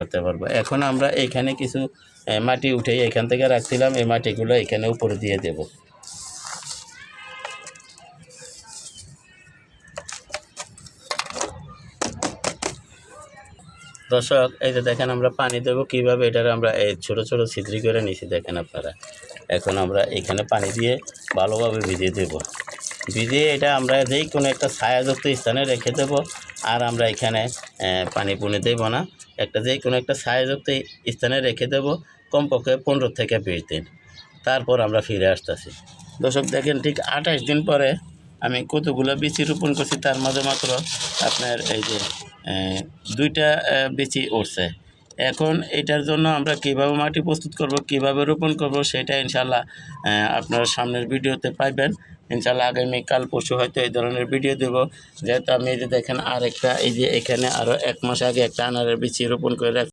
করতে পারবো। এখন আমরা এখানে কিছু মাটি উঠে এখান থেকে রাখছিলাম, এই মাটিগুলো এখানে উপরে দিয়ে দেব। দর্শক এই যে দেখেন আমরা পানি দেবো কীভাবে, এটার আমরা এই ছোটো ছোটো ছিদ্রি করে নিছি দেখেন আপনারা। এখন আমরা এখানে পানি দিয়ে ভালোভাবে ভিজিয়ে দেব। ভিজিয়ে এটা আমরা যেই কোনো একটা ছায়াযুক্ত স্থানে রেখে দেবো। আর আমরা এখানে পানি পুনি দেবো না, যেই কোনো একটা ছায়াযুক্ত স্থানে রেখে দেবো কমপক্ষে 15 থেকে 20 দিন। তারপর আমরা ফিরে আসতেছি। দর্শক দেখেন ঠিক 28 দিন পরে আমি কতগুলো বিচি রোপণ করছি, তার মাঝে মাত্র আপনার এই যে 2টা বিচি উঠছে। এখন এটার জন্য আমরা কীভাবে মাটি প্রস্তুত করব, কীভাবে রোপণ করব, সেটা ইনশাল্লাহ আপনারা সামনের ভিডিওতে পাইবেন। ইনশাল্লাহ আগামীকাল পরশু হয়তো এই ধরনের ভিডিও দেব। যেহেতু আমি এই যে দেখেন আরেকটা এই যে এখানে আরও 1 মাস আগে একটা আনারের বিচি রোপণ করে